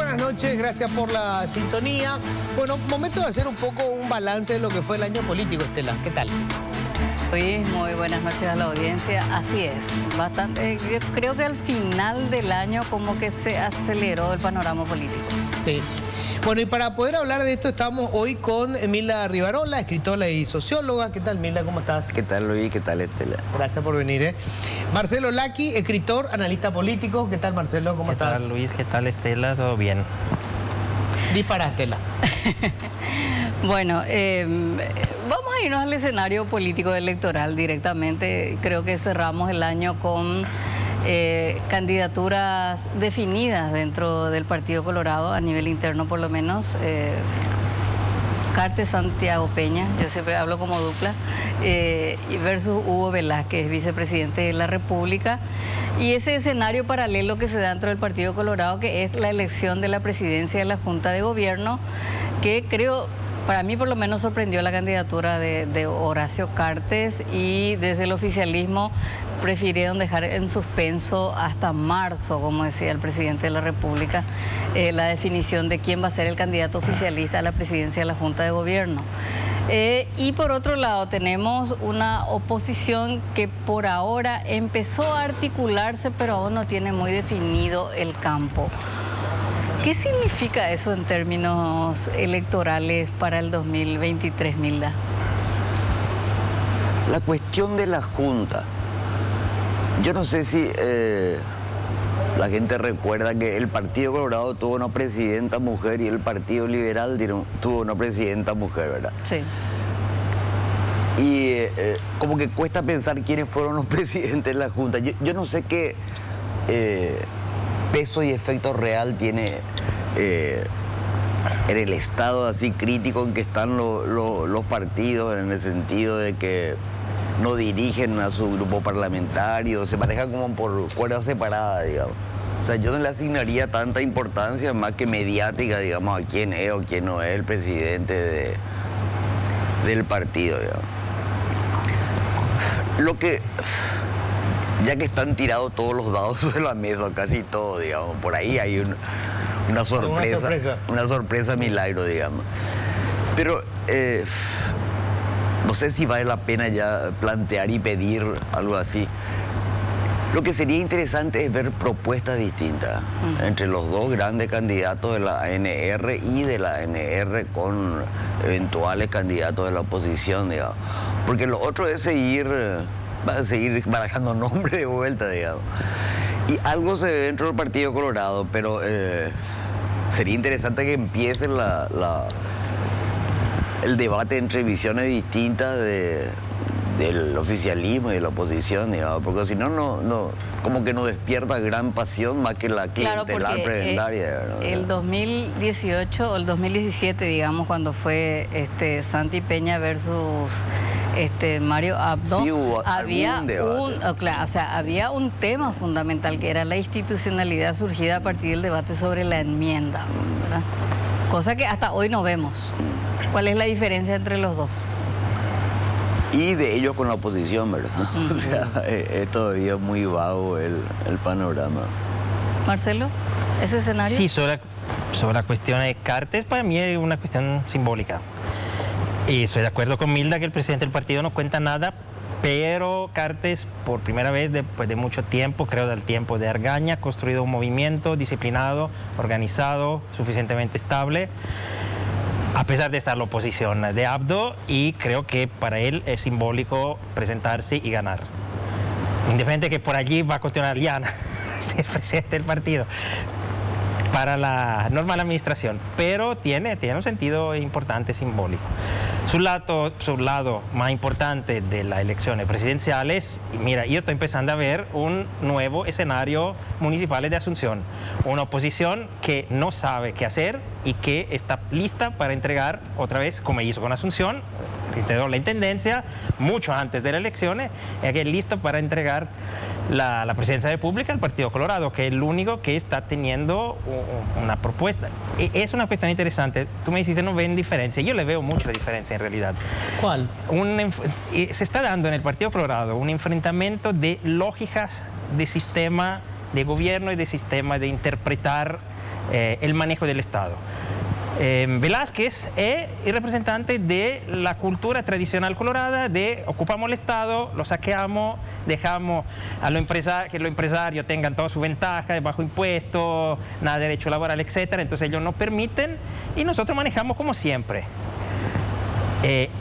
buenas noches, gracias por la sintonía. Bueno, momento de hacer un poco un balance de lo que fue el año político, Estela. ¿Qué tal? Luis, muy buenas noches a la audiencia. Así es, bastante. Yo creo que al final del año como que se aceleró el panorama político. Sí. Bueno, y para poder hablar de esto estamos hoy con Milda Rivarola, escritora y socióloga. ¿Qué tal, Milda? ¿Cómo estás? ¿Qué tal, Luis? ¿Qué tal, Estela? Gracias por venir. Marcelo Lacchi, escritor, analista político. ¿Qué tal, Marcelo? ¿Cómo estás? ¿Qué tal, Luis? ¿Qué tal, Estela? ¿Todo bien? Dispara, Estela. Bueno, vamos a irnos al escenario político electoral directamente. Creo que cerramos el año con candidaturas definidas dentro del Partido Colorado, a nivel interno por lo menos. Cartes Santiago Peña, yo siempre hablo como dupla, versus Hugo Velázquez, vicepresidente de la República. Y ese escenario paralelo que se da dentro del Partido Colorado, que es la elección de la presidencia de la Junta de Gobierno, que creo, para mí por lo menos sorprendió la candidatura de Horacio Cartes, y desde el oficialismo prefirieron dejar en suspenso hasta marzo, como decía el presidente de la República, la definición de quién va a ser el candidato oficialista a la presidencia de la Junta de Gobierno. Y por otro lado tenemos una oposición que por ahora empezó a articularse, pero aún no tiene muy definido el campo. ¿Qué significa eso en términos electorales para el 2023, Milda? La cuestión de la Junta. Yo no sé si la gente recuerda que el Partido Colorado tuvo una presidenta mujer y el Partido Liberal tuvo una presidenta mujer, ¿verdad? Sí. Y como que cuesta pensar quiénes fueron los presidentes de la Junta. Yo no sé qué peso y efecto real tiene en el estado así crítico en que están los partidos, en el sentido de que no dirigen a su grupo parlamentario, se manejan como por cuerdas separadas, digamos. O sea, yo no le asignaría tanta importancia más que mediática, digamos, a quién es o quién no es el presidente del partido, digamos. Lo que, ya que están tirados todos los dados sobre la mesa, casi todo, digamos, por ahí hay una sorpresa milagro, digamos. Pero no sé si vale la pena ya plantear y pedir algo así. Lo que sería interesante es ver propuestas distintas entre los dos grandes candidatos de la ANR y de la ANR con eventuales candidatos de la oposición, digamos. Porque lo otro es seguir barajando nombres de vuelta, digamos. Y algo se ve dentro del Partido Colorado, pero sería interesante que empiece el debate entre visiones distintas del oficialismo y de la oposición, digamos, porque si no, como que no despierta gran pasión más que la clientelar prebendaria. El 2018 o el 2017, digamos, cuando fue Santi Peña versus Mario Abdo, sí, había había un tema fundamental que era la institucionalidad surgida a partir del debate sobre la enmienda, ¿verdad? Cosa que hasta hoy no vemos. ¿Cuál es la diferencia entre los dos? Y de ellos con la oposición, ¿verdad? O sea, es todavía muy vago el panorama. Marcelo, ¿ese escenario? Sí, sobre la cuestión de Cartes, para mí es una cuestión simbólica. Y estoy de acuerdo con Milda que el presidente del partido no cuenta nada, pero Cartes, por primera vez después de mucho tiempo, creo del tiempo de Argaña, ha construido un movimiento disciplinado, organizado, suficientemente estable, a pesar de estar la oposición de Abdo, y creo que para él es simbólico presentarse y ganar. Independiente que por allí va a cuestionar Liana, ser presidente del partido, para la normal administración, pero tiene un sentido importante, simbólico. Su lado más importante de las elecciones presidenciales, mira, yo estoy empezando a ver un nuevo escenario municipal de Asunción, una oposición que no sabe qué hacer y que está lista para entregar otra vez, como hizo con Asunción, la intendencia mucho antes de las elecciones, que es listo para entregar la presidencia de la República al Partido Colorado, que es el único que está teniendo una propuesta. Es una cuestión interesante. Tú me dijiste no ven diferencia. Yo le veo mucha diferencia en realidad. ¿Cuál? Se está dando en el Partido Colorado un enfrentamiento de lógicas de sistema de gobierno y de sistema de interpretar el manejo del Estado. Velázquez es el representante de la cultura tradicional colorada de ocupamos el Estado, lo saqueamos, dejamos a que los empresarios tengan toda su ventaja de bajo impuesto, nada de derecho laboral, etc. Entonces ellos nos permiten y nosotros manejamos como siempre.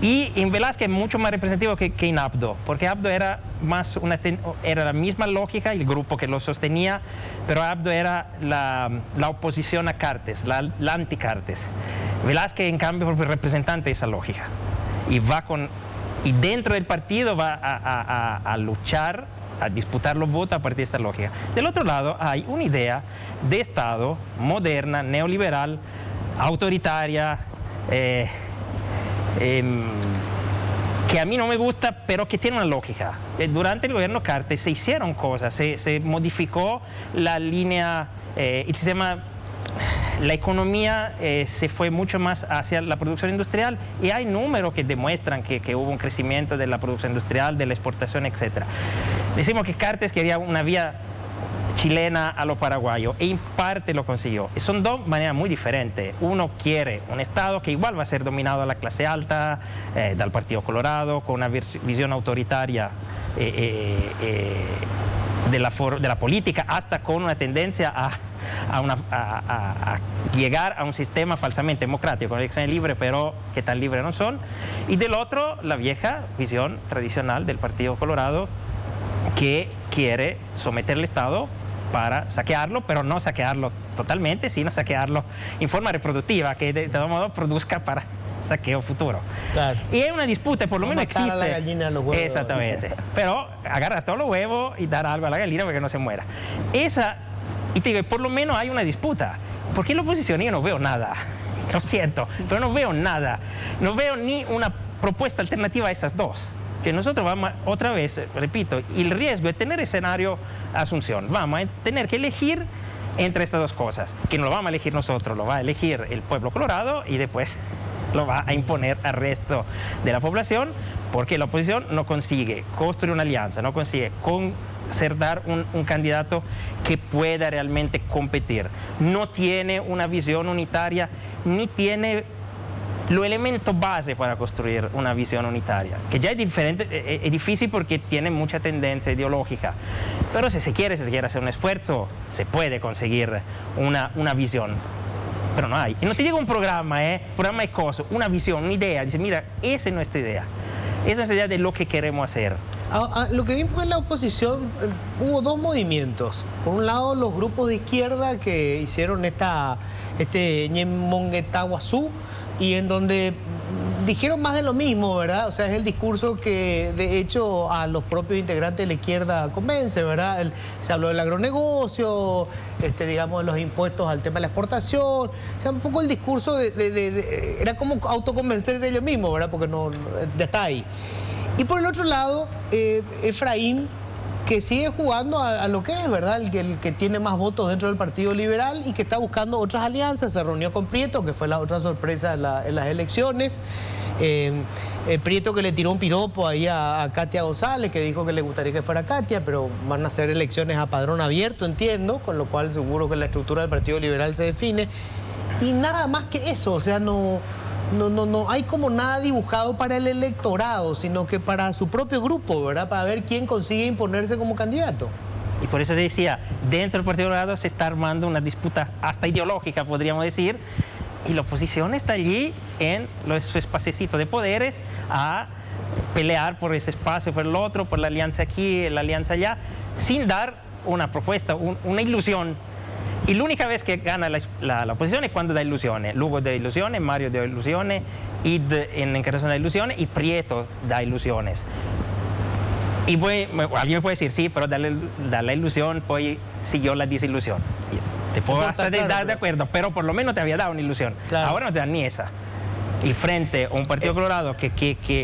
Y en Velázquez es mucho más representativo que en Abdo, porque Abdo era la misma lógica, el grupo que lo sostenía, pero Abdo era la oposición a Cartes, la anti-Cartes. Velázquez, en cambio, es el representante de esa lógica. Y dentro del partido va a luchar, a disputar los votos a partir de esta lógica. Del otro lado, hay una idea de Estado moderna, neoliberal, autoritaria, que a mí no me gusta, pero que tiene una lógica. Durante el gobierno Cartes se hicieron cosas, se modificó la línea, el sistema, la economía se fue mucho más hacia la producción industrial y hay números que demuestran que hubo un crecimiento de la producción industrial, de la exportación, etc. Decimos que Cartes quería una vía chilena a lo paraguayo e en parte lo consiguió. Son dos maneras muy diferentes. Uno quiere un Estado que igual va a ser dominado a la clase alta, del Partido Colorado, con una visión autoritaria de la política, hasta con una tendencia a llegar a un sistema falsamente democrático, con elecciones libres, pero que tan libres no son. Y del otro, la vieja visión tradicional del Partido Colorado, que quiere someter al Estado para saquearlo, pero no saquearlo totalmente, sino saquearlo en forma reproductiva, que de todo modo produzca para saqueo futuro. Claro. Y hay una disputa, por lo menos existe. A la gallina, los huevos. Exactamente. Pero agarra todos los huevos y dar algo a la gallina para que no se muera. Y te digo, por lo menos hay una disputa. Porque en la oposición yo no veo nada. Lo siento, pero no veo nada. No veo ni una propuesta alternativa a esas dos. Que nosotros vamos, otra vez, repito, el riesgo de tener escenario Asunción, vamos a tener que elegir entre estas dos cosas, que no lo vamos a elegir nosotros, lo va a elegir el pueblo colorado y después lo va a imponer al resto de la población, porque la oposición no consigue construir una alianza, no consigue concertar un candidato que pueda realmente competir, no tiene una visión unitaria, ni tiene los elementos base para construir una visión unitaria, que ya es diferente, es difícil porque tiene mucha tendencia ideológica, pero si se quiere hacer un esfuerzo, se puede conseguir una visión, pero no hay. Y no te digo un programa es cosa, una visión, una idea, dice, mira, esa es nuestra idea, esa es nuestra idea de lo que queremos hacer. Lo que vimos en la oposición, hubo dos movimientos. Por un lado, los grupos de izquierda que hicieron este Ñemonguetaguazú, y en donde dijeron más de lo mismo, ¿verdad? O sea, es el discurso que de hecho a los propios integrantes de la izquierda convence, ¿verdad? Se habló del agronegocio, digamos, de los impuestos al tema de la exportación, o sea, un poco el discurso era como autoconvencerse ellos mismos, ¿verdad? Porque ya está ahí. Y por el otro lado, Efraín, que sigue jugando a lo que es, ¿verdad? El que tiene más votos dentro del Partido Liberal y que está buscando otras alianzas. Se reunió con Prieto, que fue la otra sorpresa en las elecciones. Prieto que le tiró un piropo ahí a Katia González, que dijo que le gustaría que fuera Katia, pero van a ser elecciones a padrón abierto, entiendo, con lo cual seguro que la estructura del Partido Liberal se define. Y nada más que eso, o sea, no hay como nada dibujado para el electorado, sino que para su propio grupo, ¿verdad? Para ver quién consigue imponerse como candidato. Y por eso te decía, dentro del Partido Colorado se está armando una disputa hasta ideológica, podríamos decir, y la oposición está allí en su espacecito de poderes a pelear por este espacio, por el otro, por la alianza aquí, la alianza allá, sin dar una propuesta, una ilusión. Y la única vez que gana la oposición es cuando da ilusiones. Lugo da ilusiones, Mario da ilusiones, Id en encarnación da ilusiones y Prieto da ilusiones. Y alguien me puede decir, sí, pero da la ilusión, pues siguió la desilusión. Te puedo hasta dar de acuerdo, pero por lo menos te había dado una ilusión. Claro. Ahora no te dan ni esa. Y frente a un Partido Colorado que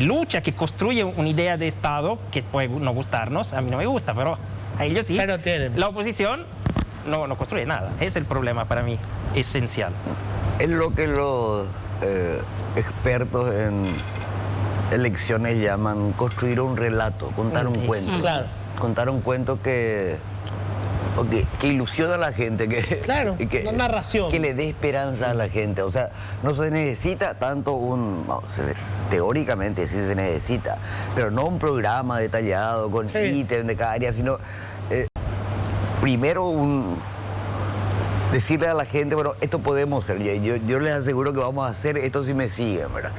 lucha, que construye una idea de Estado, que puede no gustarnos, a mí no me gusta, pero a ellos sí. Pero tienen. La oposición no construye nada. Es el problema para mí esencial. Es lo que los expertos en elecciones llaman construir un relato, contar un cuento. Claro. Contar un cuento que que ilusiona a la gente, Claro, una narración. Que le dé esperanza a la gente. O sea, no se necesita tanto teóricamente sí se necesita, pero no un programa detallado con ítems de cada área, sino primero decirle a la gente, bueno, esto podemos hacer, yo les aseguro que vamos a hacer esto si me siguen, ¿verdad?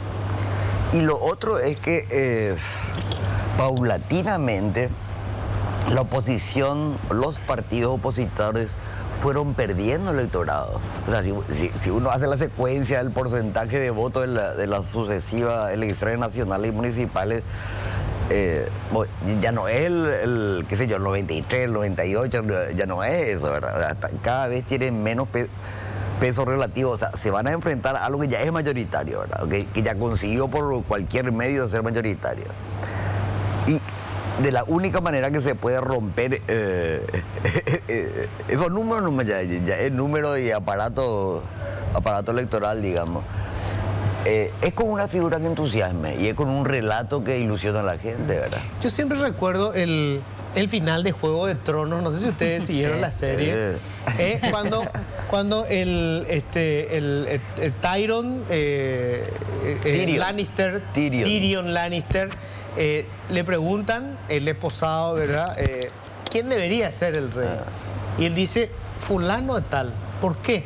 Y lo otro es que paulatinamente la oposición, los partidos opositores fueron perdiendo electorado. O sea, si uno hace la secuencia del porcentaje de votos de las sucesivas elecciones nacionales y municipales, ya no es el qué sé yo, el 93, el 98, ya no es eso, ¿verdad? Cada vez tienen menos peso relativo, o sea, se van a enfrentar a algo que ya es mayoritario, ¿verdad? Que ya consiguió por cualquier medio ser mayoritario. Y de la única manera que se puede romper esos números, ya es número y aparato electoral, digamos. Es con una figura que entusiasme y es con un relato que ilusiona a la gente, ¿verdad? Yo siempre recuerdo el final de Juego de Tronos, no sé si ustedes siguieron la serie, cuando el Tyrion Lannister, le preguntan, el esposado, ¿verdad? ¿Quién debería ser el rey? Y él dice, fulano de tal. ¿Por qué?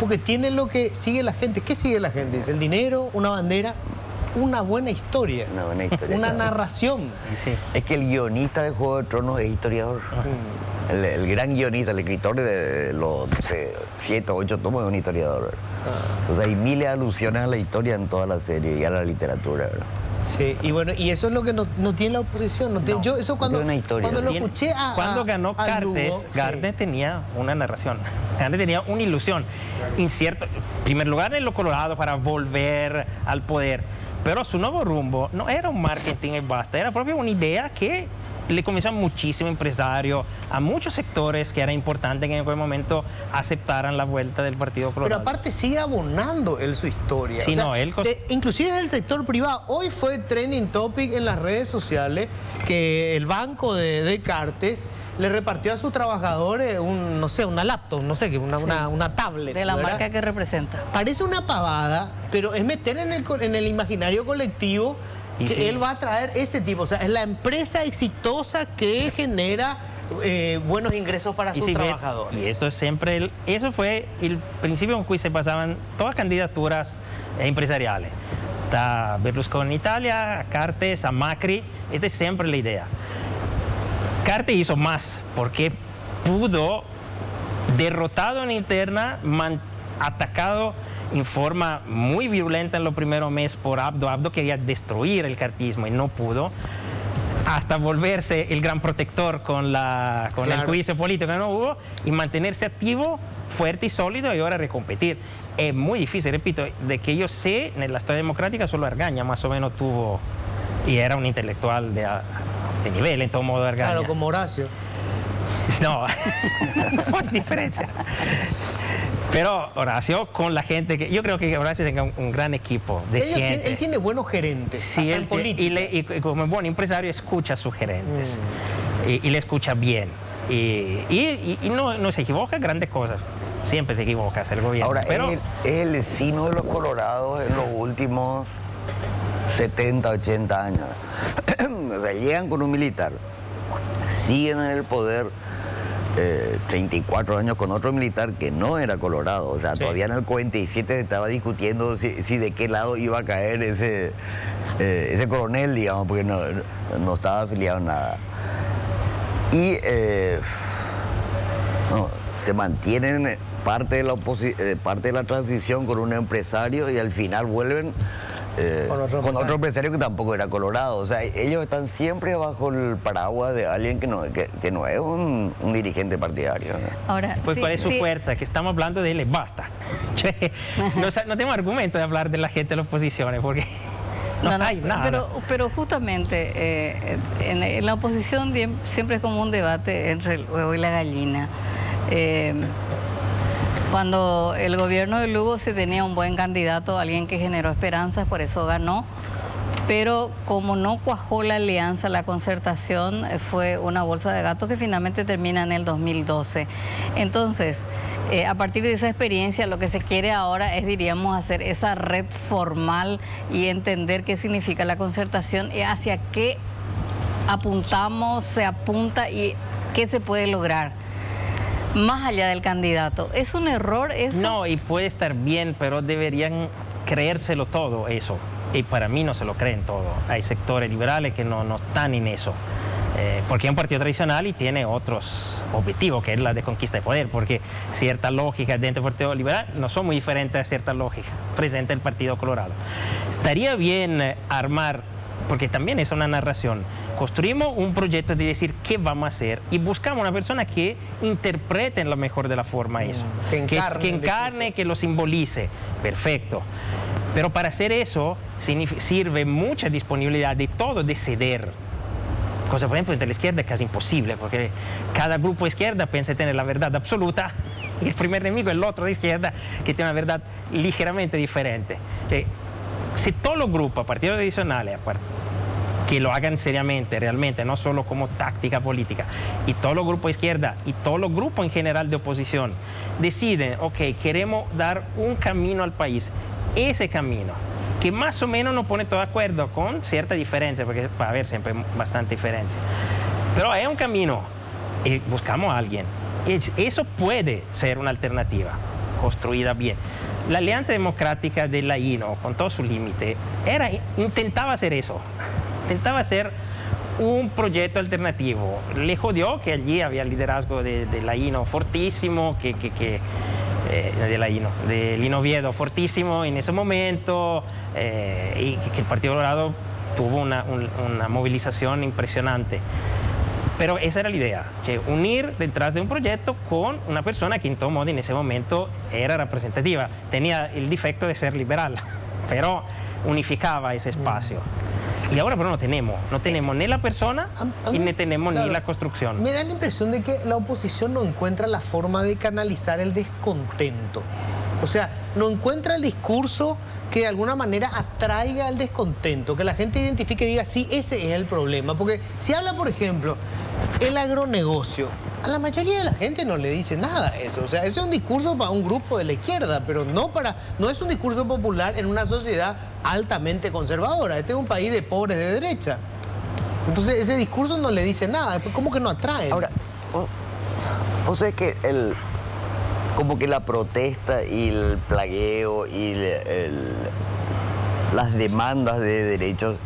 Porque tiene lo que sigue la gente. ¿Qué sigue la gente? Dice, el dinero, una bandera, una buena historia. Una buena historia. Una narración. Sí. Es que el guionista de Juego de Tronos es historiador. El gran guionista, el escritor de los 7 o 8 tomos es un historiador. Entonces hay miles de alusiones a la historia en toda la serie y a la literatura, ¿verdad? Sí, y bueno, y eso es lo que no tiene la oposición. Yo eso cuando lo escuché cuando ganó Cartes, Cartes tenía una narración, Cartes tenía una ilusión. Incierto, en primer lugar en lo Colorado para volver al poder, pero su nuevo rumbo no era un marketing y basta, era propio una idea que le convenció a muchísimo empresario, a muchos sectores que era importante que en aquel momento aceptaran la vuelta del Partido Colorado. Pero aparte sigue abonando él su historia. Sí, inclusive en el sector privado. Hoy fue trending topic en las redes sociales que el banco de Cartes le repartió a sus trabajadores una laptop, una tablet. De la ¿verdad? marca que representa. Parece una pavada, pero es meter en el imaginario colectivo que él va a traer ese tipo. O sea, es la empresa exitosa que genera buenos ingresos para sus trabajadores. Y eso eso fue el principio en que se pasaban todas candidaturas empresariales. A Berlusconi en Italia, a Cartes, a Macri. Esta es siempre la idea. Cartes hizo más porque pudo, derrotado en interna, atacado en forma muy violenta en los primeros meses por Abdo. Abdo quería destruir el cartismo y no pudo, hasta volverse el gran protector con el juicio político que no hubo y mantenerse activo, fuerte y sólido y ahora recompetir. Es muy difícil, repito, de que yo sé, en la historia democrática solo Argaña más o menos tuvo, y era un intelectual de nivel en todo modo de Argaña. Claro, como Horacio. No, por diferencia. Pero Horacio, con la gente que... Yo creo que Horacio tenga un gran equipo de gente. Él tiene buenos gerentes, sí, en política. Y como buen empresario escucha a sus gerentes. Y le escucha bien. Y no se equivoca en grandes cosas. Siempre se equivoca el gobierno. Ahora, pero es el signo de los colorados en los últimos 70, 80 años. O sea, llegan con un militar, siguen en el poder 34 años con otro militar que no era colorado. O sea, todavía en el 47 se estaba discutiendo si de qué lado iba a caer ese coronel, digamos, porque no estaba afiliado a nada. Y se mantienen parte de la transición con un empresario y al final vuelven con otro empresario que tampoco era colorado. O sea, ellos están siempre bajo el paraguas de alguien que no es un dirigente partidario, ¿no? Ahora, pues ¿cuál es su fuerza? Que estamos hablando de él, basta. No tengo argumento de hablar de la gente de las oposiciones porque no hay nada. Pero justamente en la oposición siempre es como un debate entre el huevo y la gallina. Cuando el gobierno de Lugo se tenía un buen candidato, alguien que generó esperanzas, por eso ganó. pero como no cuajó la alianza, la concertación fue una bolsa de gatos que finalmente termina en el 2012. Entonces, a partir de esa experiencia, lo que se quiere ahora es, diríamos, hacer esa red formal y entender qué significa la concertación y hacia qué apuntamos, se apunta y qué se puede lograr. Más allá del candidato. ¿Es un error eso? No, y puede estar bien, pero deberían creérselo todo eso. Y para mí no se lo creen todo. Hay sectores liberales que no están en eso. Porque es un partido tradicional y tiene otros objetivos, que es la de conquista de poder, porque cierta lógica dentro del Partido Liberal no son muy diferentes a cierta lógica presente el Partido Colorado. Estaría bien armar, porque también es una narración, construimos un proyecto de decir qué vamos a hacer y buscamos una persona que interprete en la mejor de la forma eso, que encarne, que lo simbolice. Perfecto. Pero para hacer eso sirve mucha disponibilidad de todo, de ceder. Cosa, por ejemplo, entre la izquierda es casi imposible, porque cada grupo de izquierda piensa tener la verdad absoluta y el primer enemigo es el otro de izquierda que tiene una verdad ligeramente diferente. Si todos los grupos, partidos tradicionales, que lo hagan seriamente, realmente, no solo como táctica política, y todos los grupos de izquierda y todos los grupos en general de oposición deciden, ok, queremos dar un camino al país, ese camino, que más o menos nos pone todo de acuerdo, con cierta diferencia, porque va a haber siempre bastante diferencia. Pero es un camino, y buscamos a alguien. Eso puede ser una alternativa, construida bien. La Alianza Democrática de la INO, con todo su límite, intentaba hacer eso. Intentaba hacer un proyecto alternativo. Le jodió que allí había el liderazgo de la INO fortísimo, de Lino Oviedo fortísimo en ese momento, y que el Partido Colorado tuvo una movilización impresionante. Pero esa era la idea, que unir detrás de un proyecto con una persona que en todo modo en ese momento era representativa. Tenía el defecto de ser liberal, pero unificaba ese espacio. Y ahora pero no tenemos ni la persona y no tenemos ni la construcción. Me da la impresión de que la oposición no encuentra la forma de canalizar el descontento. O sea, no encuentra el discurso que de alguna manera atraiga al descontento, que la gente identifique y diga, sí, ese es el problema. Porque si habla, por ejemplo, el agronegocio, a la mayoría de la gente no le dice nada a eso. O sea, ese es un discurso para un grupo de la izquierda, pero no es un discurso popular en una sociedad altamente conservadora. Este es un país de pobres de derecha. Entonces, ese discurso no le dice nada. ¿Cómo que no atrae? Ahora, o sea, que como que la protesta y el plagueo y las demandas de derechos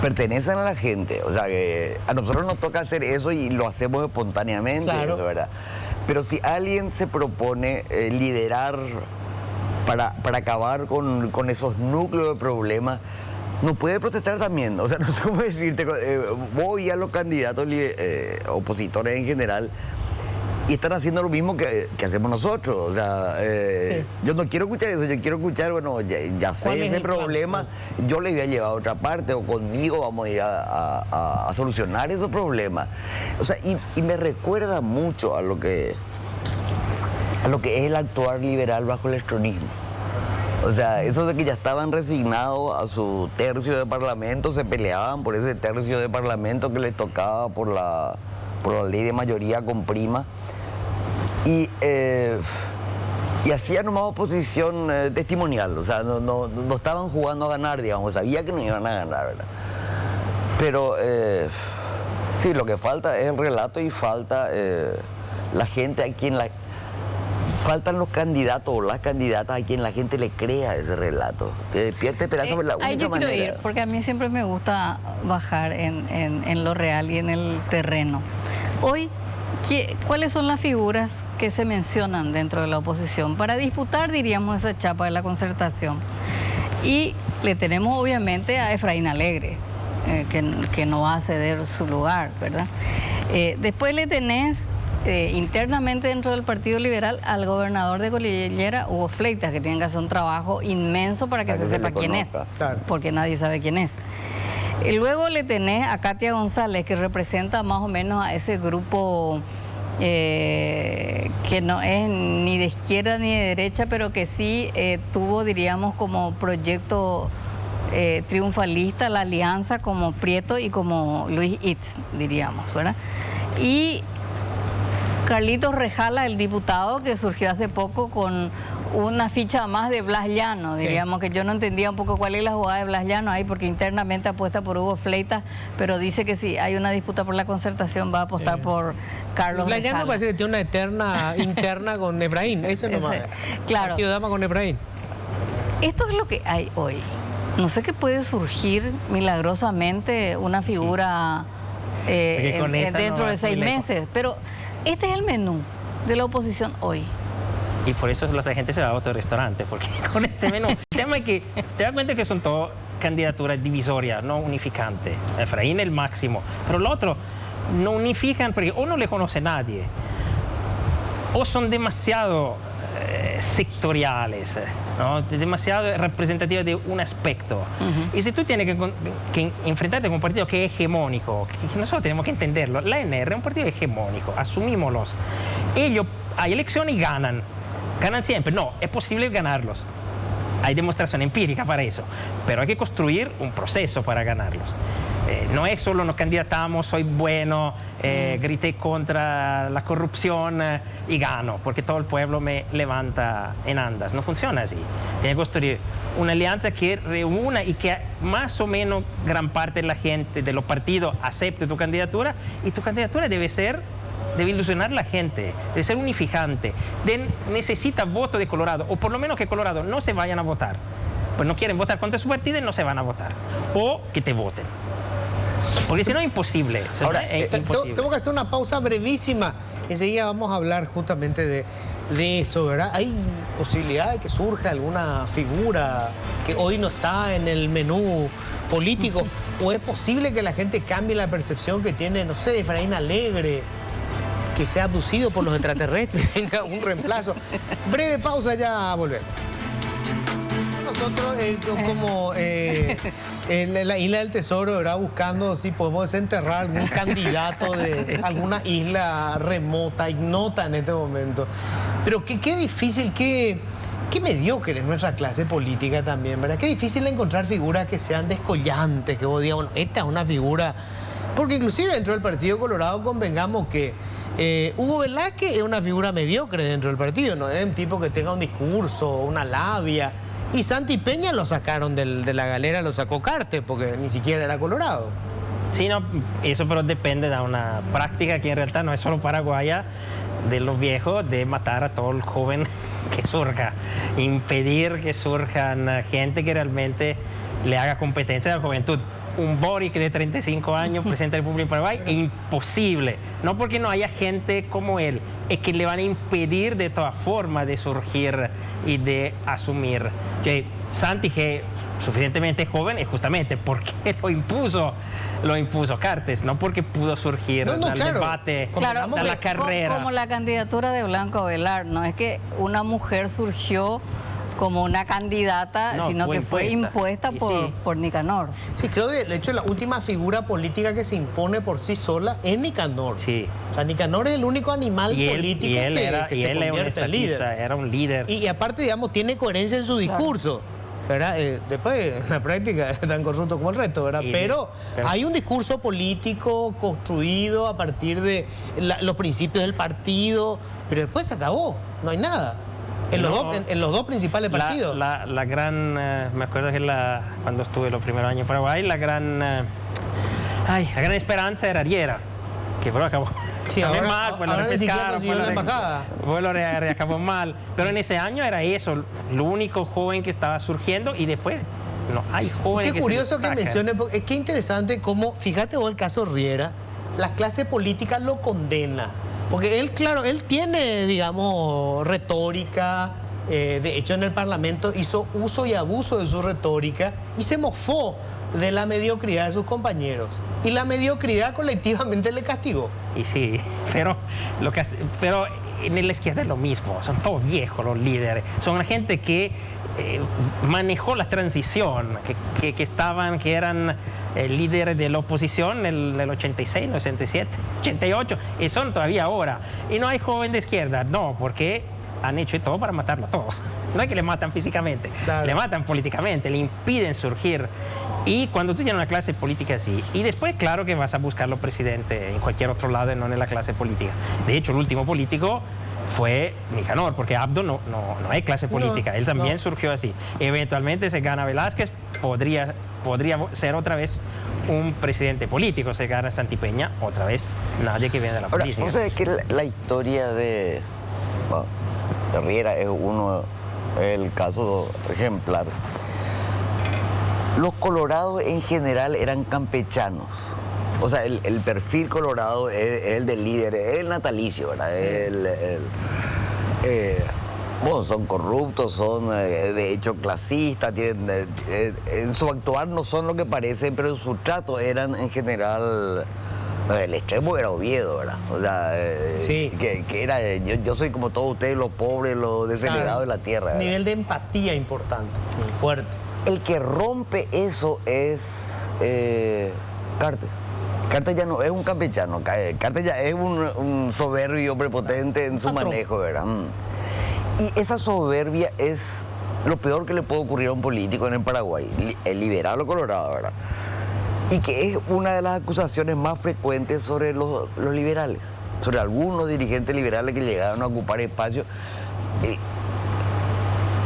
pertenecen a la gente. O sea, que a nosotros nos toca hacer eso y lo hacemos espontáneamente, claro. Eso, ¿verdad? Pero si alguien se propone liderar para acabar con esos núcleos de problemas, no puede protestar también. O sea, no sé cómo decirte. Voy a los candidatos opositores en general y están haciendo lo mismo que hacemos nosotros. O sea, sí. Yo no quiero escuchar eso, yo quiero escuchar, bueno, ya sé ese problema, yo le voy a llevar a otra parte o conmigo vamos a ir a solucionar esos problemas. O sea, y me recuerda mucho a lo que es el actuar liberal bajo el estronismo. O sea, eso de que ya estaban resignados a su tercio de parlamento, se peleaban por ese tercio de parlamento que les tocaba por la ley de mayoría con prima. Y hacían una oposición testimonial, o sea, no estaban jugando a ganar, digamos, sabía que no iban a ganar, ¿verdad? Pero sí, lo que falta es el relato y falta la gente a quien faltan los candidatos o las candidatas a quien la gente le crea ese relato, que despierte esperanza por la única manera. Quiero ir, porque a mí siempre me gusta bajar en lo real y en el terreno. Hoy, ¿cuáles son las figuras que se mencionan dentro de la oposición para disputar, diríamos, esa chapa de la concertación? Y le tenemos obviamente a Efraín Alegre, que no va a ceder su lugar, ¿verdad? Después le tenés internamente dentro del Partido Liberal al gobernador de Cordillera, Hugo Fleitas, que tiene que hacer un trabajo inmenso para que se sepa quién es, porque nadie sabe quién es. Y luego le tenés a Katia González, que representa más o menos a ese grupo que no es ni de izquierda ni de derecha, pero que sí tuvo, diríamos, como proyecto triunfalista, la alianza como Prieto y como Luis Itz, diríamos, ¿verdad? Y Carlitos Rejala, el diputado que surgió hace poco con una ficha más de Blas Llano, diríamos, que yo no entendía un poco cuál es la jugada de Blas Llano ahí, porque internamente apuesta por Hugo Fleitas, pero dice que si hay una disputa por la concertación va a apostar por Carlos Blas Rejala. Llano parece que tiene una eterna interna con Efraín, ese nomás. Claro. Partido Dama con Efraín. Esto es lo que hay hoy. No sé qué puede surgir milagrosamente una figura dentro de 6 meses, pero este es el menú de la oposición hoy. Y por eso la gente se va a otro restaurante, porque con ese menú. El tema es que te das cuenta que son todas candidaturas divisorias, no unificantes. Efraín el máximo, pero lo otro no unifican porque o no le conoce nadie, o son demasiado sectoriales, ¿no? Demasiado representativas de un aspecto. Y si tú tienes que enfrentarte con un partido que es hegemónico, que nosotros tenemos que entenderlo, la ANR es un partido hegemónico, asumímoslos. Ellos hay elecciones y ganan siempre. No, es posible ganarlos. Hay demostración empírica para eso, pero hay que construir un proceso para ganarlos. No es solo nos candidatamos, soy bueno, grité contra la corrupción y gano, porque todo el pueblo me levanta en andas. No funciona así. Tiene que construir una alianza que reúna y que más o menos gran parte de la gente, de los partidos, acepte tu candidatura, y tu candidatura debe ilusionar a la gente, debe ser unificante. Necesita votos de Colorado, o por lo menos que Colorado no se vayan a votar. Pues no quieren votar contra su partido y no se van a votar. O que te voten. Porque si no es imposible. Ahora, tengo que hacer una pausa brevísima. Enseguida vamos a hablar justamente de eso, ¿verdad? ¿Hay posibilidad de que surja alguna figura que hoy no está en el menú político? ¿O es posible que la gente cambie la percepción que tiene, no sé, de Efraín Alegre, que sea abducido por los extraterrestres, venga un reemplazo? Breve pausa, ya volvemos. Nosotros como la isla del tesoro, ¿verdad? Buscando si podemos desenterrar algún candidato de alguna isla remota, ignota en este momento. Pero qué difícil, qué mediocre es nuestra clase política también, ¿verdad? Qué difícil encontrar figuras que sean descollantes, que vos digas, bueno, esta es una figura. Porque inclusive dentro del Partido Colorado convengamos que Hugo Velázquez es una figura mediocre dentro del partido, no es un tipo que tenga un discurso, una labia. Y Santi Peña lo sacaron de la galera, lo sacó Cartes, porque ni siquiera era colorado. Sí, no, eso pero depende de una práctica que en realidad no es solo paraguaya, de los viejos, de matar a todo el joven que surja, impedir que surjan gente que realmente le haga competencia a la juventud. Un Boric de 35 años, presidente de la República de Paraguay, es imposible. No porque no haya gente como él, es que le van a impedir de todas formas de surgir y de asumir. Que Santi, que es suficientemente joven, es justamente porque lo impuso Cartes, no porque pudo surgir del debate, de la carrera. Como la candidatura de Blanco Velar, no es que una mujer surgió como una candidata, no, sino que fue impuesta por Nicanor. Sí, creo que de hecho la última figura política que se impone por sí sola es Nicanor. Sí. O sea, Nicanor es el único animal político que se convierte en líder. Era un líder. Y aparte, digamos, tiene coherencia en su discurso. ¿Verdad? Después, en la práctica, es tan corrupto como el resto, ¿verdad? Pero hay un discurso político construido a partir de los principios del partido, pero después se acabó, no hay nada. En los dos principales partidos. La gran, me acuerdo que cuando estuve los primeros años en Paraguay, la gran esperanza era Riera, que pero acabó. Sí, también mal, pues lo repescaron, pues lo acabó mal. Pero en ese año era eso, lo único joven que estaba surgiendo, y después no hay jóvenes. Qué curioso que menciones, porque es que interesante cómo, fíjate vos el caso Riera, la clase política lo condena. Porque él, claro, él tiene, digamos, retórica. De hecho, en el Parlamento hizo uso y abuso de su retórica y se mofó de la mediocridad de sus compañeros. Y la mediocridad colectivamente le castigó. Y sí, pero en la izquierda es lo mismo. Son todos viejos los líderes. Son la gente que manejó la transición, que eran líderes de la oposición en el 86, el 87, 88, y son todavía ahora. Y no hay joven de izquierda, no, porque han hecho todo para matarlo a todos. No es que le matan físicamente, Claro. le matan políticamente, le impiden surgir. Y cuando tú tienes una clase política así, y después claro que vas a buscarlo presidente en cualquier otro lado y no en la clase política. De hecho, el último político fue Nicanor, porque Abdo no es clase política, él también surgió así. Eventualmente se gana Velázquez, podría ser otra vez un presidente político, se gana Santipeña, otra vez nadie que viene de la Ahora, política. vos sabés que la historia de Riera es el caso ejemplar. Los colorados en general eran campechanos. O sea, el perfil colorado es el del líder, es el natalicio, ¿verdad? Bueno, son corruptos, son de hecho clasistas, tienen, en su actuar no son lo que parecen, pero en su trato eran en general. El extremo era Oviedo, ¿verdad? O sea, Sí. que era, yo soy como todos ustedes, los pobres, los desheredados de la tierra, ¿verdad? Nivel de empatía importante, muy fuerte. El que rompe eso es Carter. Carter ya no es un campechano, Carter ya es un soberbio prepotente en su Patrón. manejo, ¿verdad? Y esa soberbia es lo peor que le puede ocurrir a un político en el Paraguay, el liberal o colorado, ¿verdad? Y que es una de las acusaciones más frecuentes sobre los liberales, sobre algunos dirigentes liberales que llegaron a ocupar espacios.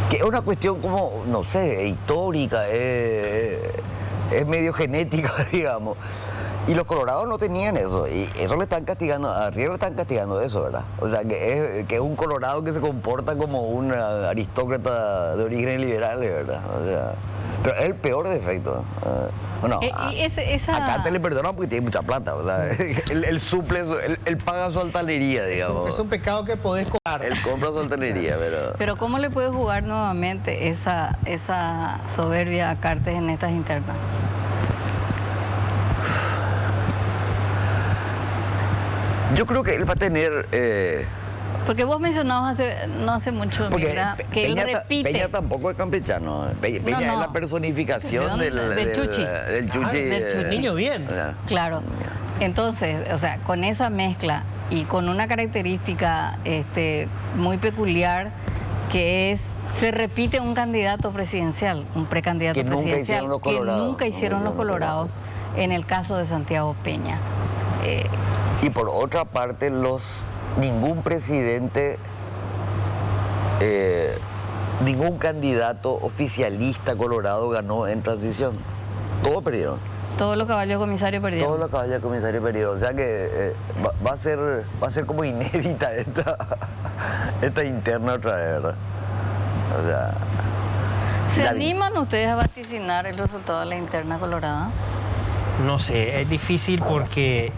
Que es una cuestión como, no sé, histórica, es medio genética, digamos. Y los colorados no tenían eso, y eso le están castigando, a Riera le están castigando eso, ¿verdad? O sea, que es un colorado que se comporta como un aristócrata de orígenes liberales, ¿verdad? O sea, pero es el peor defecto. Bueno, a Carter le perdonan porque tiene mucha plata, o sea, él suple, él paga su altanería, digamos. Es un pecado que podés cobrar. Él compra su altanería, pero... Pero ¿cómo le puede jugar nuevamente esa soberbia a Cartes en estas internas? Yo creo que él va a tener... Porque vos mencionabas no hace mucho, porque Mira, que él repite. Peña tampoco es campechano. Peña No. es la personificación Del Chuchi. Del Chuchi. Del Chuchi. Niño bien. Claro. Entonces, o sea, con esa mezcla y con una característica muy peculiar que es, se repite un candidato presidencial, un precandidato Que nunca presidencial hicieron los colorados. que nunca hicieron los colorados en el caso de Santiago Peña. Y por otra parte, ningún presidente, ningún candidato oficialista colorado ganó en transición. Todos perdieron. Todos los caballos comisarios perdieron. Todos los caballos comisarios perdieron. O sea que va a ser como inédita esta interna otra vez, ¿verdad? O sea... ¿Se animan ustedes a vaticinar el resultado de la interna colorada? No sé, es difícil porque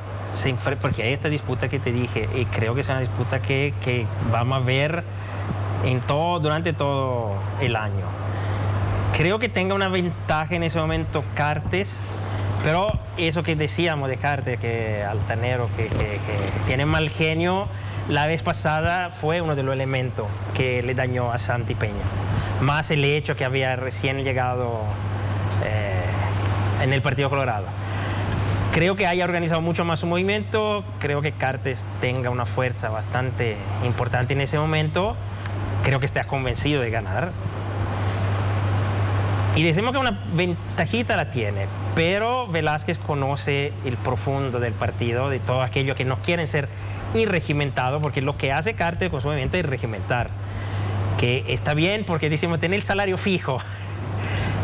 hay esta disputa que te dije y creo que es una disputa que vamos a ver durante todo el año. Creo que tenga una ventaja en ese momento Cartes, pero eso que decíamos de Cartes, que altanero, que tiene mal genio, la vez pasada fue uno de los elementos que le dañó a Santi Peña. Más el hecho que había recién llegado en el Partido Colorado. Creo que haya organizado mucho más su movimiento, creo que Cartes tenga una fuerza bastante importante en ese momento, creo que está convencido de ganar. Y decimos que una ventajita la tiene, pero Velázquez conoce el profundo del partido, de todo aquello que no quieren ser irregimentados, porque lo que hace Cartes con su movimiento es regimentar, que está bien porque decimos tener el salario fijo,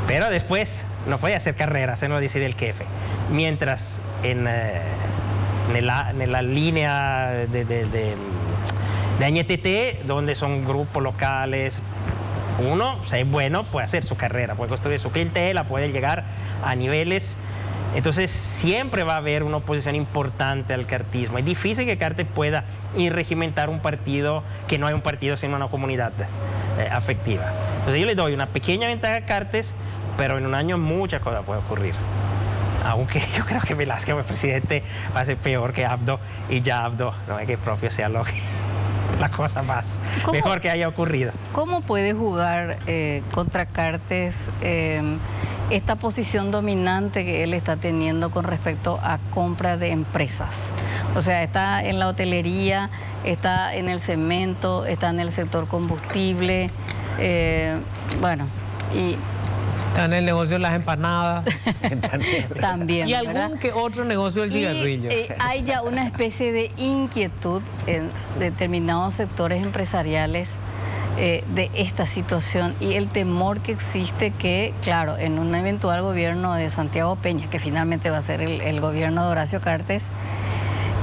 pero después no puede hacer carrera, se nos decide el jefe. Mientras en la línea de NTT, donde son grupos locales, uno, si es bueno, puede hacer su carrera, puede construir su clientela, puede llegar a niveles. Entonces siempre va a haber una oposición importante al cartismo. Es difícil que Cartes pueda irregimentar un partido que no hay un partido sino una comunidad afectiva. Entonces yo le doy una pequeña ventaja a Cartes, pero en un año muchas cosas pueden ocurrir. Aunque yo creo que Velázquez como presidente va a ser peor que Abdo, y ya Abdo no es que propio sea lo que... la cosa mejor que haya ocurrido. ¿Cómo puede jugar contra Cartes esta posición dominante que él está teniendo con respecto a compra de empresas? O sea, está en la hotelería, está en el cemento, está en el sector combustible, y... Está en el negocio de las empanadas. También. Y algún que otro negocio del cigarrillo. Hay ya una especie de inquietud en determinados sectores empresariales de esta situación y el temor que existe que, claro, en un eventual gobierno de Santiago Peña, que finalmente va a ser el gobierno de Horacio Cartes,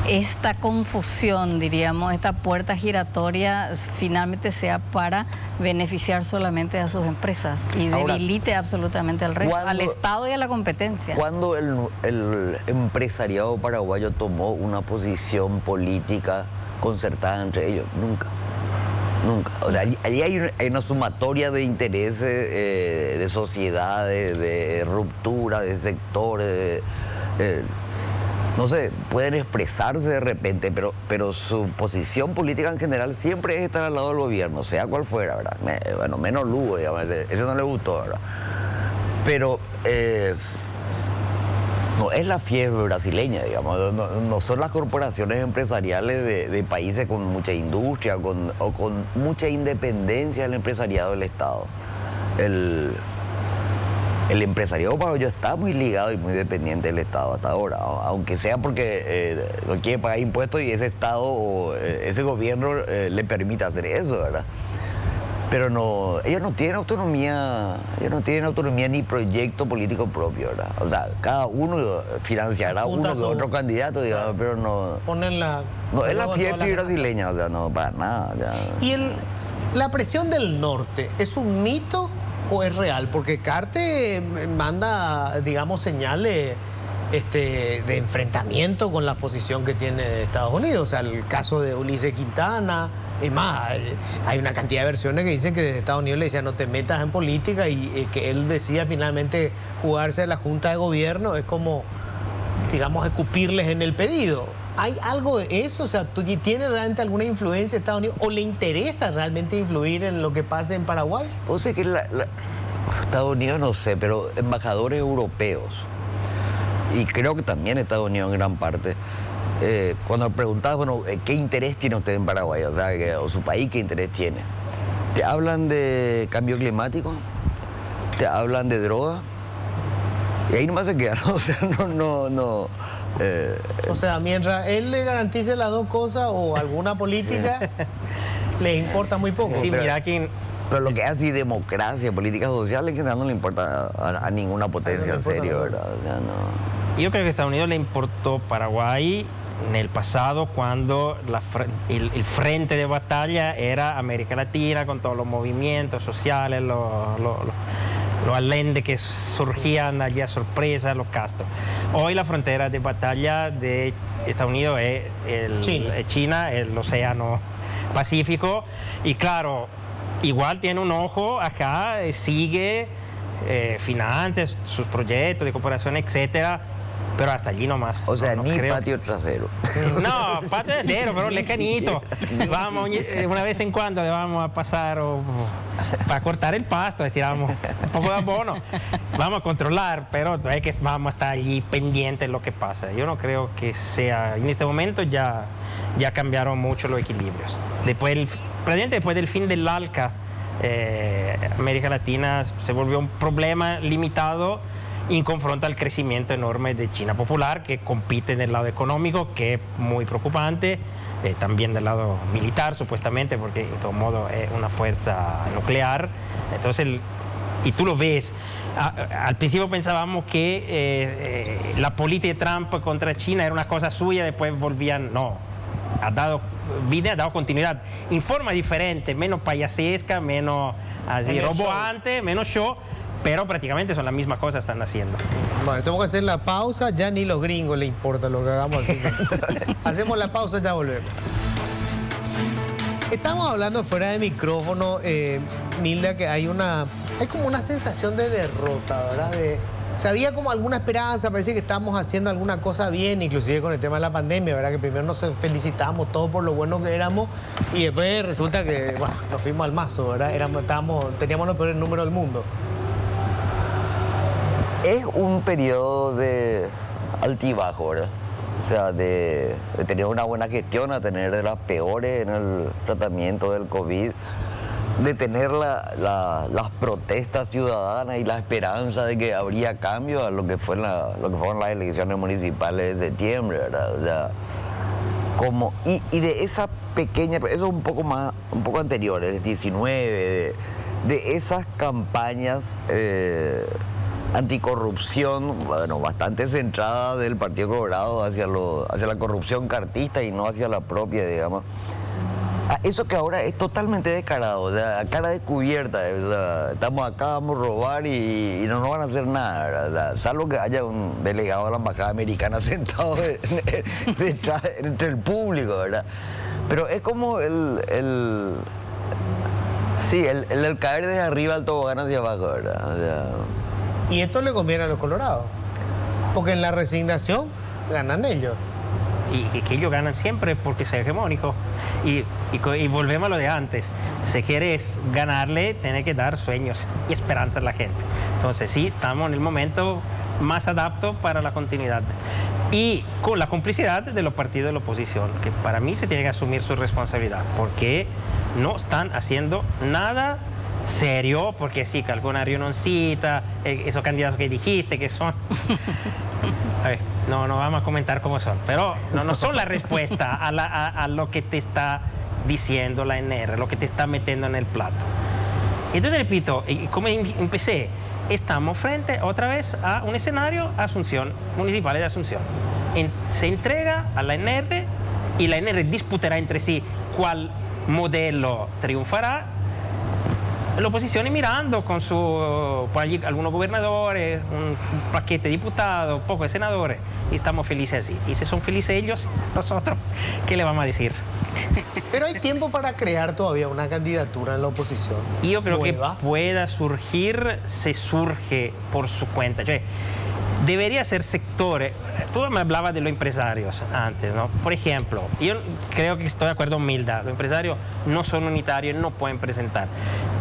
esta confusión, diríamos, esta puerta giratoria finalmente sea para beneficiar solamente a sus empresas y debilite absolutamente al resto, al Estado y a la competencia. ¿Cuándo el empresariado paraguayo tomó una posición política concertada entre ellos? Nunca. Nunca. O sea, allí hay una sumatoria de intereses, de sociedades, de ruptura, de sectores, no sé, pueden expresarse de repente, pero su posición política en general siempre es estar al lado del gobierno, sea cual fuera, ¿verdad? Bueno, menos Lugo, digamos, eso no le gustó, ¿verdad? Pero no es la fiebre brasileña, digamos, no son las corporaciones empresariales de países con mucha industria o con mucha independencia del empresariado del Estado. El empresariado paraguayo está muy ligado y muy dependiente del Estado hasta ahora, aunque sea porque no quiere pagar impuestos y ese Estado o ese gobierno le permite hacer eso, ¿verdad? Pero no, ellos no tienen autonomía ni proyecto político propio, ¿verdad? O sea, cada uno financiará uno de otro candidato, digamos, pero no... No es la fiebre brasileña, o sea, no, para nada. Ya. ¿Y la presión del norte es un mito o es real? Porque Cartes manda, digamos, señales de enfrentamiento con la posición que tiene Estados Unidos. O sea, el caso de Ulises Quintana. Es más, hay una cantidad de versiones que dicen que desde Estados Unidos le decían no te metas en política y que él decía finalmente jugarse a la Junta de Gobierno es como, digamos, escupirles en el pedido. ¿Hay algo de eso? O sea, ¿tiene realmente alguna influencia Estados Unidos o le interesa realmente influir en lo que pase en Paraguay? O sea, que Estados Unidos no sé, pero embajadores europeos, y creo que también Estados Unidos en gran parte, cuando preguntabas, bueno, ¿qué interés tiene usted en Paraguay? O sea, o su país, ¿qué interés tiene? Te hablan de cambio climático, te hablan de droga, y ahí nomás se quedan, o sea, no. O sea, mientras él le garantice las dos cosas o alguna política, le importa muy poco. Sí, mira que... Pero lo que es así, democracia, política social, en general no le importa a ninguna potencia, en serio, ¿verdad? O sea, no. Yo creo que a Estados Unidos le importó Paraguay en el pasado cuando el frente de batalla era América Latina, con todos los movimientos sociales, los alendes que surgían allí a sorpresa, los Castro. Hoy la frontera de batalla de Estados Unidos es China, el Océano Pacífico, y claro, igual tiene un ojo acá, sigue, financia sus proyectos de cooperación, etcétera, pero hasta allí nomás. O sea, no ni creo. patio trasero. No, patio trasero, pero lejanito. Vamos, una vez en cuando le vamos a pasar para cortar el pasto, estiramos un poco de abono. Vamos a controlar, pero es que vamos a estar allí pendientes de lo que pasa. Yo no creo que sea, en este momento ya cambiaron mucho los equilibrios. Después del fin del ALCA, América Latina se volvió un problema limitado y confronta el crecimiento enorme de China popular, que compite en el lado económico, que es muy preocupante, también del lado militar, supuestamente, porque de todo modo es una fuerza nuclear. Entonces, y tú lo ves, al principio pensábamos que la política de Trump contra China era una cosa suya, después volvían, no, Biden ha dado continuidad en forma diferente, menos payasesca, menos así roboante, menos show, pero prácticamente son la misma cosa están haciendo. Bueno, tengo que hacer la pausa, ya ni los gringos les importa lo que hagamos aquí. Hacemos la pausa, ya volvemos. Estamos hablando fuera de micrófono, Milda, que hay como una sensación de derrota, ¿verdad? O sea, había como alguna esperanza, parece que estábamos haciendo alguna cosa bien, inclusive con el tema de la pandemia, ¿verdad? Que primero nos felicitábamos todos por lo buenos que éramos y después resulta que, bueno, nos fuimos al mazo, ¿verdad? Teníamos los peores números del mundo. Es un periodo de altibajo, ¿verdad? O sea, de tener una buena gestión a tener de las peores en el tratamiento del COVID, de tener las protestas ciudadanas y la esperanza de que habría cambio a lo que fueron las elecciones municipales de septiembre, ¿verdad? O sea, y de esa pequeña, eso es un poco anterior, es 19, de esas campañas anticorrupción, bueno, bastante centrada del Partido Colorado hacia la corrupción cartista y no hacia la propia, digamos. Eso que ahora es totalmente descarado, o sea, a cara descubierta, o sea, estamos acá, vamos a robar y no nos van a hacer nada, ¿verdad? Salvo que haya un delegado de la embajada americana sentado detrás, entre el público, ¿verdad? Pero es como el caer desde arriba al tobogán hacia abajo, ¿verdad? O sea, y esto le conviene a los colorados, porque en la resignación ganan ellos. Y que ellos ganan siempre porque son hegemónicos. Y volvemos a lo de antes. Si quieres ganarle, tienes que dar sueños y esperanza a la gente. Entonces sí, estamos en el momento más adapto para la continuidad. Y con la complicidad de los partidos de la oposición, que para mí se tiene que asumir su responsabilidad, porque no están haciendo nada serio, porque sí, que alguna reunioncita, esos candidatos que dijiste que son... A ver, no vamos a comentar cómo son, pero no son la respuesta a lo que te está diciendo la NR, lo que te está metiendo en el plato. Entonces, repito, como empecé, estamos frente otra vez a un escenario Asunción, municipales de Asunción. Se entrega a la NR y la NR disputará entre sí cuál modelo triunfará. La oposición y mirando con por allí algunos gobernadores, un paquete de diputados, pocos de senadores, y estamos felices así. Y si son felices ellos, nosotros, ¿qué le vamos a decir? Pero hay tiempo para crear todavía una candidatura en la oposición. Y yo creo nueva. que pueda surgir, se surge por su cuenta. Debería ser sectores. Tú me hablabas de los empresarios antes, ¿no? Por ejemplo, yo creo que estoy de acuerdo con Milda. Los empresarios no son unitarios, no pueden presentar.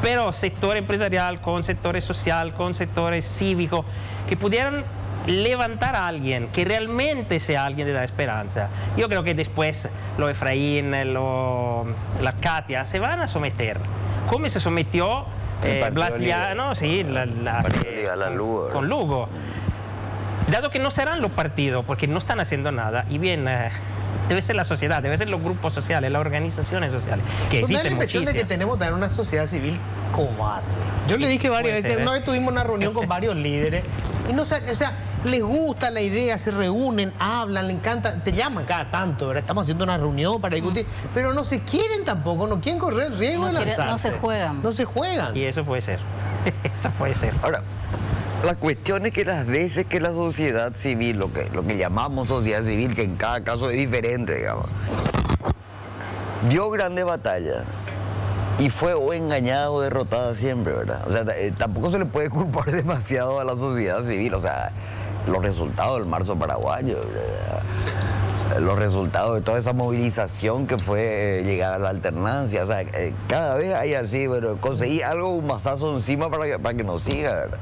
Pero sector empresarial, con sectores social, con sectores cívicos, que pudieran levantar a alguien, que realmente sea alguien de la esperanza. Yo creo que después los Efraín, la Katia, se van a someter. ¿Cómo se sometió Blas Llano? Sí, con Lugo. Dado que no serán los partidos, porque no están haciendo nada, y bien, debe ser la sociedad, debe ser los grupos sociales, las organizaciones sociales, que existen muchísimas. Da la impresión de que tenemos también una sociedad civil cobarde. Yo le dije varias veces, una vez tuvimos una reunión con varios líderes, y no sé, o sea, les gusta la idea, se reúnen, hablan, le encanta, te llaman cada tanto, ¿verdad? Estamos haciendo una reunión para discutir, pero no se quieren tampoco, no quieren correr el riesgo de lanzarse. No se juegan. No se juegan. Y eso puede ser, eso puede ser. Ahora, la cuestión es que las veces que la sociedad civil, lo que llamamos sociedad civil, que en cada caso es diferente, digamos, dio grandes batallas y fue o engañada o derrotada siempre, ¿verdad? O sea, tampoco se le puede culpar demasiado a la sociedad civil, o sea, los resultados del marzo paraguayo, ¿verdad? Los resultados de toda esa movilización que fue llegar a la alternancia, o sea, cada vez hay así, bueno, conseguí algo, un mazazo encima para que nos siga, ¿verdad?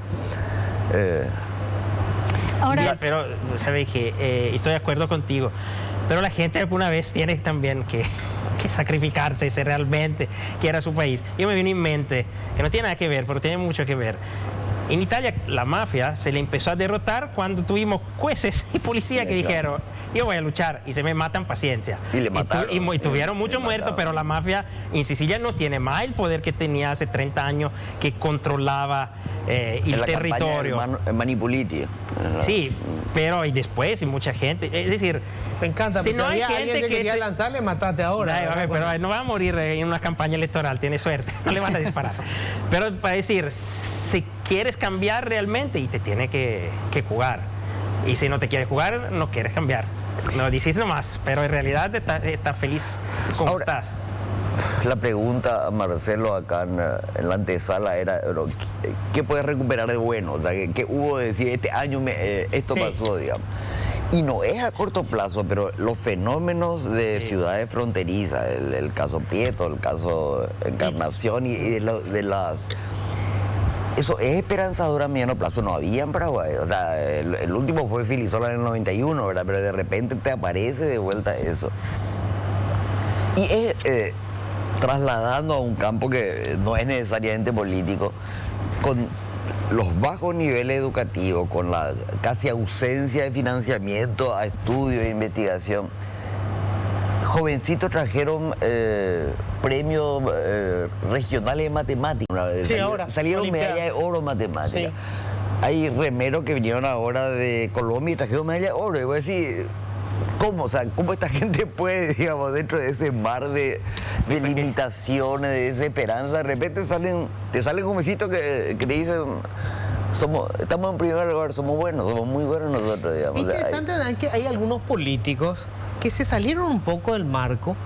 Ahora, pero sabes que estoy de acuerdo contigo, pero la gente alguna vez tiene también que sacrificarse si realmente quiere a su país. Yo me vino en mente, que no tiene nada que ver, pero tiene mucho que ver. En Italia la mafia se le empezó a derrotar cuando tuvimos jueces y policías que dijeron, yo voy a luchar, y se me matan, paciencia. Y le mataron. Y tuvieron muchos muertos, pero la mafia en Sicilia no tiene más el poder que tenía hace 30 años, que controlaba el territorio. Manipuliti. Sí, pero y después, y mucha gente, es decir... Me encanta, si no hay gente que quería lanzarle, mataste ahora. Pero no va a morir en una campaña electoral, tiene suerte, no le van a disparar. Pero para decir, si quieres cambiar realmente, y te tiene que jugar. Y si no te quieres jugar, no quieres cambiar. No dices nomás, pero en realidad estás feliz como estás. La pregunta a Marcelo acá en la antesala era, ¿qué puedes recuperar de bueno? O sea, ¿qué hubo de decir, este año esto pasó, digamos? Y no es a corto plazo, pero los fenómenos de ciudades fronterizas, el caso Prieto, el caso Encarnación y de las... Eso es esperanzador a mediano plazo. No había en Paraguay. O sea, el último fue Filisola en el 91, ¿verdad? Pero de repente te aparece de vuelta eso. Y es trasladando a un campo que no es necesariamente político, con los bajos niveles educativos, con la casi ausencia de financiamiento a estudios e investigación. Jovencitos trajeron premios regionales de matemáticas. Sí, salieron medallas de oro en matemáticas. Sí. Hay remeros que vinieron ahora de Colombia y trajeron medalla de oro. Y voy a decir, ¿cómo? O sea, ¿cómo esta gente puede, digamos, dentro de ese mar de limitaciones, de desesperanza, de repente te salen jovencitos que te dicen... estamos en primer lugar, somos buenos, somos muy buenos nosotros, digamos. Interesante, Dan, que hay algunos políticos que se salieron un poco del marco,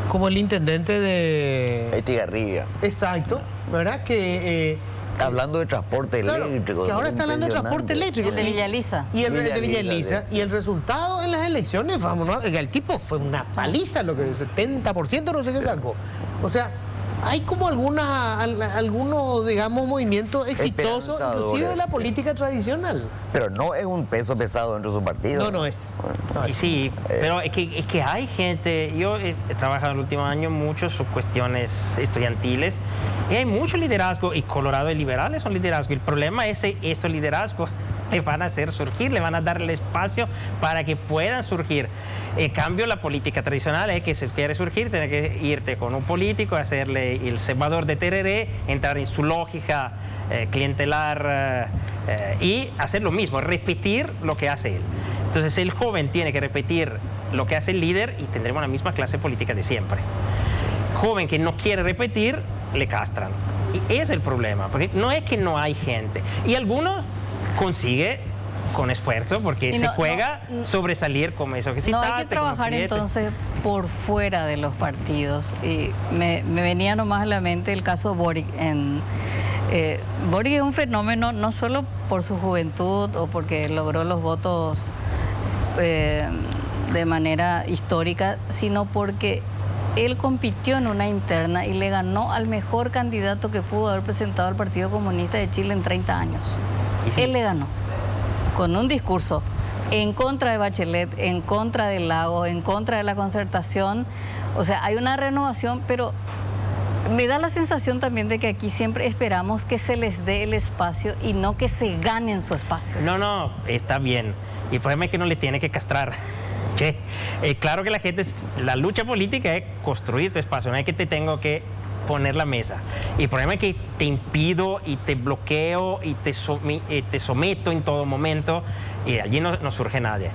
como el intendente de... Estigarribia. Exacto, ¿verdad? Que... hablando de transporte eléctrico. Que ahora está hablando de transporte eléctrico. El de Villa Elisa. Y el de Villa Elisa. Y el resultado en las elecciones, vamos, ¿no? El tipo fue una paliza, lo que 70% no sé qué sacó. O sea, hay como algunos, digamos, movimientos exitosos, inclusive de la política tradicional. Pero no es un peso pesado dentro de su partido. No es. Y sí, pero es que hay gente, yo he trabajado el último año mucho sobre cuestiones estudiantiles, y hay mucho liderazgo, y Colorado y liberales son liderazgo. El problema es que esos liderazgos le van a hacer surgir, le van a dar el espacio para que puedan surgir. En cambio, la política tradicional es que si quiere surgir, tiene que irte con un político, hacerle el cebador de tereré, entrar en su lógica clientelar y hacer lo mismo, repetir lo que hace él. Entonces, el joven tiene que repetir lo que hace el líder y tendremos la misma clase política de siempre. Joven que no quiere repetir, le castran. Y ese es el problema, porque no es que no hay gente. Y algunos consigue con esfuerzo, porque se juega sobresalir como eso que sí. No hay que trabajar entonces por fuera de los partidos. Y me venía nomás a la mente el caso Boric. Boric es un fenómeno no solo por su juventud o porque logró los votos de manera histórica, sino porque él compitió en una interna y le ganó al mejor candidato que pudo haber presentado el Partido Comunista de Chile en 30 años. Sí. Él le ganó con un discurso en contra de Bachelet, en contra del Lago, en contra de la concertación. O sea, hay una renovación, pero me da la sensación también de que aquí siempre esperamos que se les dé el espacio y no que se ganen su espacio. No, está bien. Y el problema es que no le tiene que castrar. Claro que la lucha política es construir tu espacio, no es que te tengo que poner la mesa. Y el problema es que te impido y te bloqueo y te someto en todo momento y allí no surge nadie.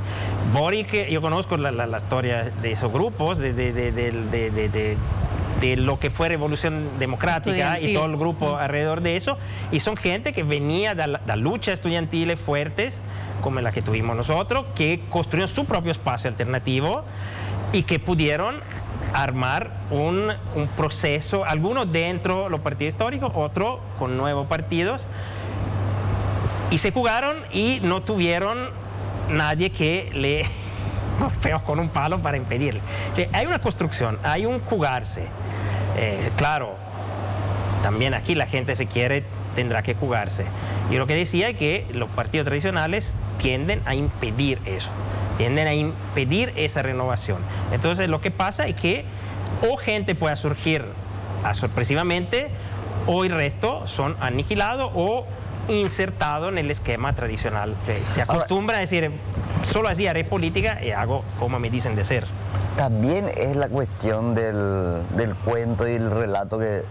Boric, yo conozco la historia de esos grupos, de lo que fue Revolución Democrática y todo el grupo alrededor de eso, y son gente que venía de la lucha estudiantiles fuertes, como la que tuvimos nosotros, que construyeron su propio espacio alternativo y que pudieron armar un proceso, algunos dentro de los partidos históricos, otros con nuevos partidos, y se jugaron y no tuvieron nadie que le golpeó con un palo para impedirle. Hay una construcción, hay un jugarse. Claro, también aquí la gente se quiere, tendrá que jugarse. Yo lo que decía es que los partidos tradicionales tienden a impedir eso, tienden a impedir esa renovación. Entonces lo que pasa es que o gente pueda surgir sorpresivamente, o el resto son aniquilados o insertados en el esquema tradicional. Se acostumbra a decir, solo así haré política y hago como me dicen de ser. También es la cuestión del cuento y el relato que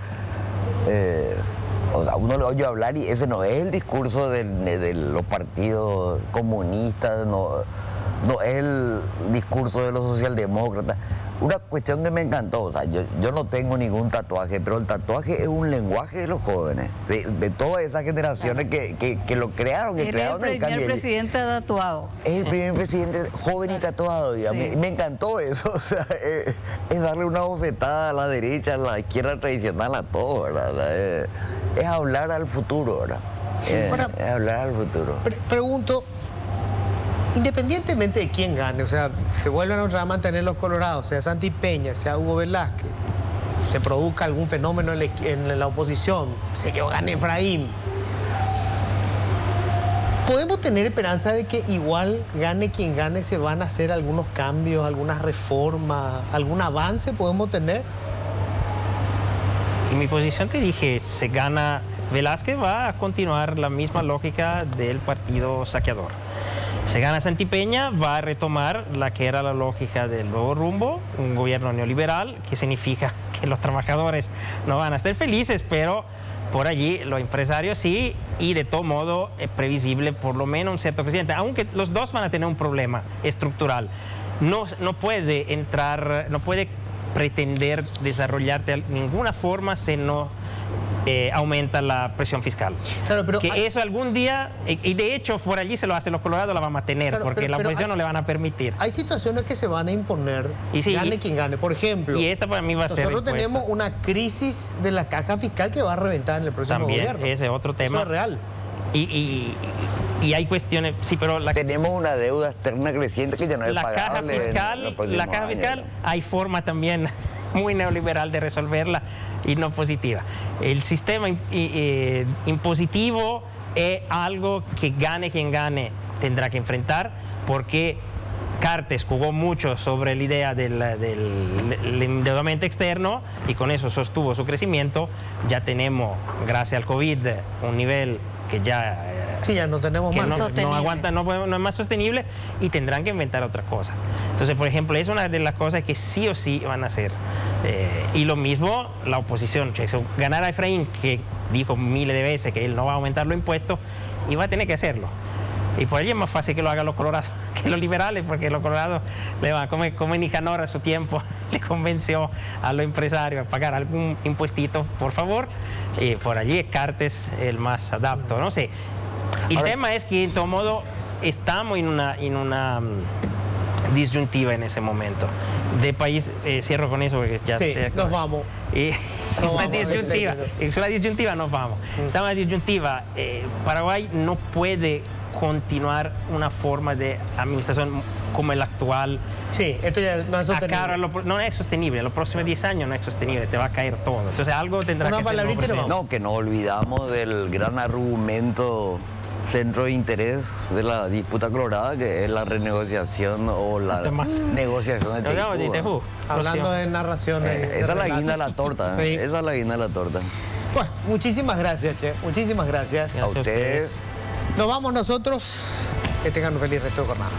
o sea, uno lo oye hablar y ese no es el discurso de los partidos comunistas, no es el discurso de los socialdemócratas. una cuestión que me encantó, o sea, yo no tengo ningún tatuaje, pero el tatuaje es un lenguaje de los jóvenes, de todas esas generaciones que lo crearon, que crearon el cambio. El primer presidente tatuado. Es el primer presidente joven y tatuado, digamos. Sí. Me encantó eso, o sea, es darle una bofetada a la derecha, a la izquierda tradicional, a todo, ¿verdad? Es hablar al futuro, ¿verdad? Es hablar al futuro. Pregunto, independientemente de quién gane, o sea, se vuelven a mantener los colorados, sea Santi Peña, sea Hugo Velázquez, se produzca algún fenómeno en la oposición, se yo gane Efraín, ¿podemos tener esperanza de que igual gane quien gane, se van a hacer algunos cambios, algunas reformas, algún avance podemos tener? En mi posición te dije, se gana Velázquez, va a continuar la misma lógica del partido saqueador. Se gana Santi Peña, va a retomar la que era la lógica del Nuevo Rumbo, un gobierno neoliberal, que significa que los trabajadores no van a estar felices, pero por allí los empresarios sí, y de todo modo es previsible por lo menos un cierto presidente, aunque los dos van a tener un problema estructural. No puede entrar, no puede pretender desarrollarte de ninguna forma si no aumenta la presión fiscal. Claro, pero que eso algún día, y de hecho por allí se lo hacen los colorados, la vamos a tener, claro, porque la oposición no le van a permitir. Hay situaciones que se van a imponer, Y sí, gane quien gane. Por ejemplo, y esta para mí va a ser nosotros impuesta. tenemos una crisis de la caja fiscal que va a reventar en el próximo También, gobierno. ese es otro tema. Eso es real. Y hay cuestiones, sí, pero Tenemos una deuda externa creciente que ya no es la caja pagable fiscal, en los próximos años. hay forma también muy neoliberal de resolverla y no positiva. El sistema impositivo es algo que gane quien gane tendrá que enfrentar, porque Cartes jugó mucho sobre la idea del endeudamiento externo y con eso sostuvo su crecimiento. Ya tenemos, gracias al COVID, un nivel que ya Sí, ya no tenemos que más. no aguanta, no es más sostenible, y tendrán que inventar otra cosa. Entonces, por ejemplo, es una de las cosas que sí o sí van a hacer. Y lo mismo la oposición. Ganar a Efraín, que dijo miles de veces que él no va a aumentar los impuestos, y va a tener que hacerlo. Y por ello es más fácil que lo hagan los colorados que los liberales, porque los colorados le van, como Nicanor a su tiempo le convenció a los empresarios a pagar algún impuestito, por favor. Y por allí Cartes el más adapto, no sé. El tema es que, de todo modo, estamos en una disyuntiva en ese momento. De país, cierro con eso porque ya Sí, nos vamos. Es una disyuntiva, nos vamos. Estamos en una disyuntiva. Paraguay no puede continuar una forma de administración como el actual. Sí, esto ya no es sostenible. No es sostenible, los próximos 10 años no es sostenible, te va a caer todo. Entonces algo tendrá que ser. No, que no olvidamos del gran argumento centro de interés de la disputa colorada, que es la renegociación o la negociación de TICU. Hablando de narraciones. Esa es la guinda de la torta. Sí. Esa es la guinda de la torta. Pues, muchísimas gracias, Che. Muchísimas gracias. A ustedes. Nos vamos nosotros. Que tengan un feliz resto de jornada.